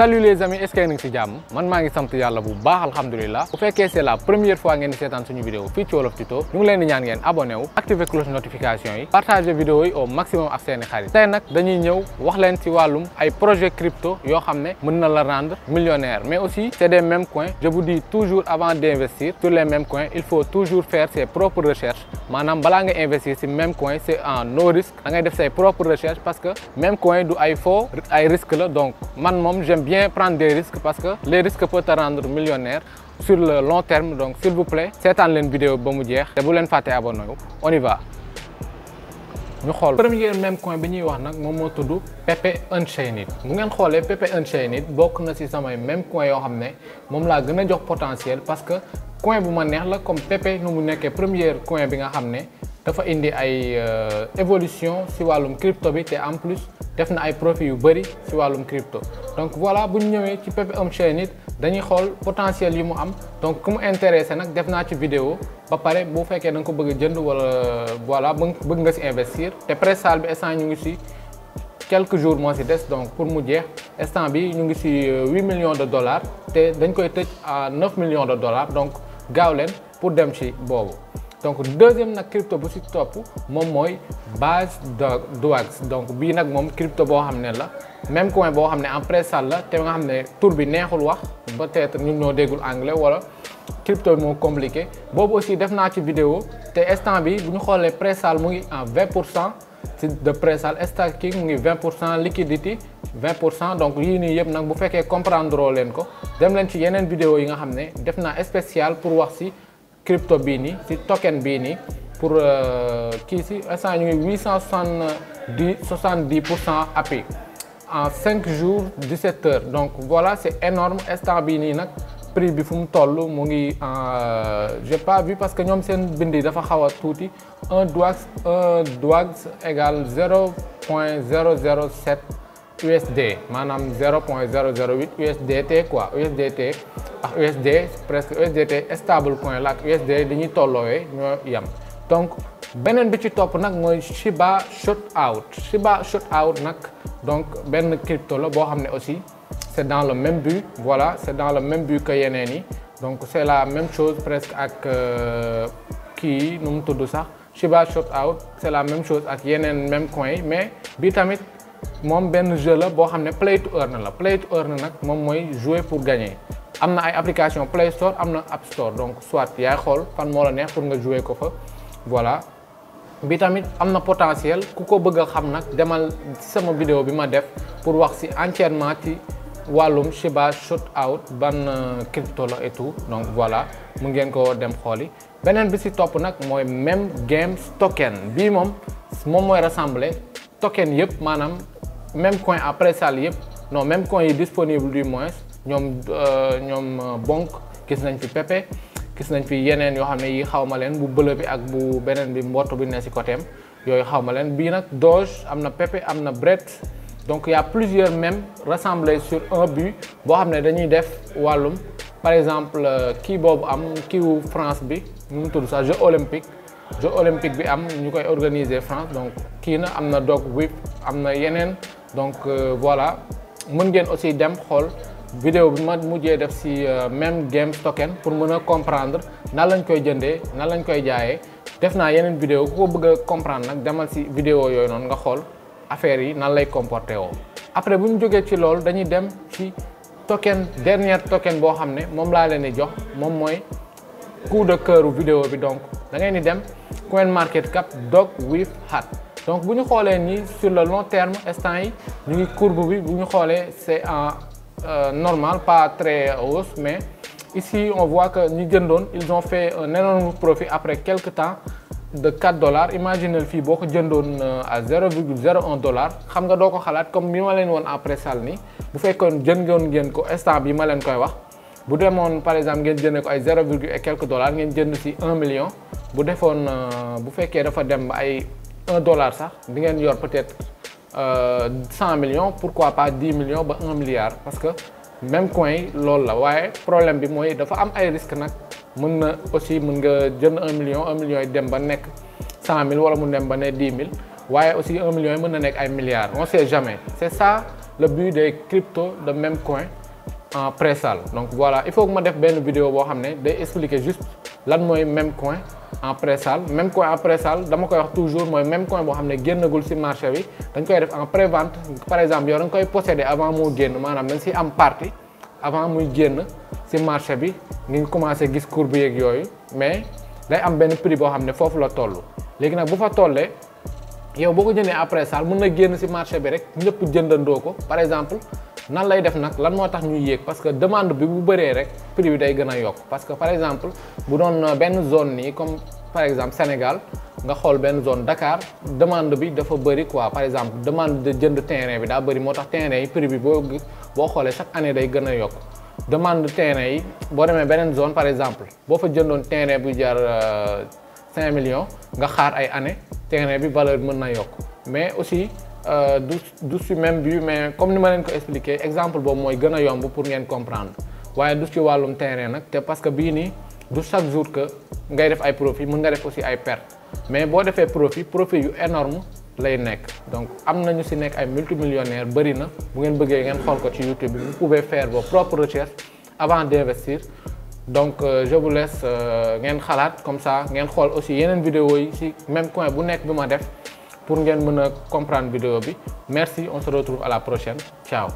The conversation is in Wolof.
Salut les amis, est-ce que yéen a ngi ci jàmm man maa ngi sant yàlla bu baax alhamdulilah bu fekkee c'est la première fois ngeen di seetaan suñu vidéo fii ci Wolof Tuto ñu ngi leen di ñaan ngeen abonné wu activer cloche notification yi partager vidéo yi au maximum ak seeni xarit tey nag dañuy ñëw wax leen ci wàllum ay projet crypto yoo xam ne mën na la rendre millionnaire mais aussi c'est des mêmes coins. Je vous dis toujours avant d'investir sur les mêmes coins il faut toujours faire ses propres recherches maanaam balaa nga investir ci même coin c'est en no risque da ngay def say propres recherches parce que même coin du ay faux ay risque la donc man moom j'aime bien prendre des risques parce que les risques peuvent te rendre millionnaire sur le long terme. Donc s'il vous plaît seetaan leen vidéo ba mu jeex te bu leen fàtte abonné wu on y va ñu xool premier même coin bi ñuy wax nag moom moo tudd Pepe Unchained. bu ngeen xoolee Pepe Unchained bokk na ci samay même coin yoo xam ne moom laa gën a jox potentiel parce que coin bu ma neex la comme Pepe nu mu nekkee premier coin bi nga xam ne dafa indi ay évolution ci wàllum crypto bi te en plus def na ay profit yu bëri ci wàllum crypto. Donc voilà bu ñu ñëwee ci Pepe Unchained dañuy xool potentiel yi mu am donc ku mu intéressé nag def naa ci vidéo ba pare bu fekkee da nga ko bëgg a jënd wala voilà bëgg nga ci investir te pré-sale bi instant ñu ngi ci quelques jours moo ci des donc pour mu jeex instant bi ñu ngi ci 8 millions de dollars te dañ koy tëj à 9 millions de dollars donc gaaw leen pour dem ci boobu. Donc deuxième nag crypto bu ci topp moom mooy Base-Dogs donc bii nag moom crypto boo xam ne la même coin boo xam ne en pré-sale la te nga xam ne tur bi neexul wax peut-être ñun ñoo déggul anglais wala crypto bi moo compliqué boobu aussi def naa ci vidéo te instant bi bu ñu xoolee pré-sale mu ngi en 20% de pré-sale, staking mu ngi 20%, liquidity 20%. Donc yii nii yëpp nag bu fekkee comprendre leen ko dem leen ci yeneen vidéo yi nga xam ne def naa spécial pour wax ci crypto bii nii ci token bii nii pour kii ci instant ñu ngi 870% API en 5 jours 17 heures donc voilà c'est énorme. Instant bii nii nag prix bi fu mu toll mu ngi j'ai pas vu parce que ñoom seen bind yi dafa xaw a tuuti un DWAGS égale 0.007 USD maanaam 0.008 USDT quoi. USDT ak USD presque USDT stable coin la ak USD dañuy tolloowee ñoo yem. Donc beneen bi ci topp nag mooy Shiba Shootout. Shiba Shootout nag donc benn crypto la boo xam ne aussi c'est dans le même but voilà c'est dans le même but que yeneen yi donc c'est la même chose presque ak kii nu mu tudd sax Shiba Shootout c'est la même chose ak yeneen même coin yi mais bi tamit moom benn jeu la boo xam ne play to earn la. Play to earn nag moom mooy jouer pour gagner. am na ay application Play Store am na App Store donc soit yaay xool fan moo la neex pour nga jouer ko fa voilà. bi tamit am na potentiel ku ko bëgg a xam nag demal sama vidéo bi ma def pour wax ci entièrement ci wàllum Shiba Shootout ban crypto la et tout donc voilà mu ngeen ko dem xooli. beneen bi ci topp nag mooy Memgames token bii moom mooy rassembler token yëpp maanaam même coin à pré-sale yëpp non même coin yi disponible du moins ñoom Bonk gis nañ fi Pepe gis nañ fi yeneen yoo xam ne yi xaw ma leen bu bële bi ak bu beneen bi mbott bi ne ci côté am yooyu xaw ma leen. bii nag Doge am na Pepe am na Bread donc il y a plusieurs même rassemblés sur un but boo xam ne dañuy def wàllum par exemple kii boobu am kiiwu France bi nu mu tudd sax Jeux olympique bi am ñu koy organiser France donc kii na am na Dogwifo am na yeneen donc voilà mën ngeen aussi dem xool vidéo bi ma mujjee def ci Memgames token pour mën a comprendre nan lañ koy jëndee nan lañ koy jaayee. def naa yeneen vidéo ku ko bëgg a comprendre nag demal ci vidéo yooyu noonu nga xool affaire yi nan lay comporté woo. après bu ñu jógee ci loolu dañuy dem ci token dernier token boo xam ne moom laa leen di jox moom mooy coup de cœur vidéo bi donc da ngay ni dem CoinMarketCap Dogwifo Hat. donc bu ñu xoolee nii sur le long terme instant yi ñu ngi courbe bi bu ñu xoolee c'est en normal pas très hausse mais ici on voit que ñi jëndoon ils ont fait un énorme profit après quelque temps de 4 $. Imaginez fii boo ko jëndoon à 0,01 $, xam nga doo ko xalaat comme bi ma leen woon après sal ni bu fekkoon jëndoon ngeen ko instant bi ma leen koy wax bu demoon par exemple ngeen jëndee ko ay 0, et quelques $, ngeen jënd ci 1 million bu defoon bu fekkee dafa dem ba ay 1 $ sax di ngeen yor peut-être 100 millions, pourquoi pas 10 millions ba 1 milliard parce que même coin yi loolu la waaye problème bi mooy dafa am ay risques nag mën na aussi mën nga jënd 1 million yi dem ba nekk 100 000 wala mu dem ba ne 10 000 waaye aussi 1 million yi mën na nekk ay milliards on sait jamais c'est ça le but des cryptos de Memcoin en pré-sale. Donc voilà, il faut que ma def benn vidéo boo xam ne day expliquer juste lan mooy Memcoin en pré-sale. Memcoin en pré-sale dama koy wax toujours mooy Memcoin boo xam ne génnagul ci marché bi dañ koy def en pré-vente. Par exemple yow da nga koy posséder avant moo génn maanaam dañ ci am partie avant muy génn ci marché bi ngi commencé gis courbe yeeg yooyu mais day am benn prix boo xam ne foofu la toll. Léegi nag bu fa tollee yow boo ko jëndee après ça mën na génn ci marché bi rek ñëpp jëndandoo ko. Par exemple nan lay def nag lan moo tax ñuy yéeg parce que demande bi bu bëree rek prix bi day gën a yokk parce que par exemple bu doon benn zone nii comme par exemple Sénégal nga xool benn zone Dakar demande bi dafa bëri quoi. Par exemple demande de jënd terrain bi daa bëri moo tax terrain yi prix bi boo xoolee chaque année day gën a yokk. Demande terrain yi boo demee beneen zone par exemple boo fa jëndoon terrain bu jar 5 millions nga xaar ay années terrain bi valeur mën na yokk mais aussi du ci même but mais comme ni ma leen ko expliquer exemple boobu mooy gën a yomb pour ngeen comprendre waaye du ci wàllum terrain nag te parce que bii nii du chaque jour que ngay def ay profit mën nga def aussi ay perte mais boo defee profit yu énorme lay nekk. Donc am na ñu ci nekk ay multimillionnaires bëri na bu ngeen bëggee ngeen xool ko ci YouTube bi vous pouvez faire vos propres recherches avant d'investir. Donc je vous laisse ngeen xalaat comme ça ngeen xool aussi yeneen vidéo yi ci Memcoin bu nekk bi ma def pour ngeen mën a comprendre vidéo bi. Merci, on se retrouve à la prochaine. Ciao.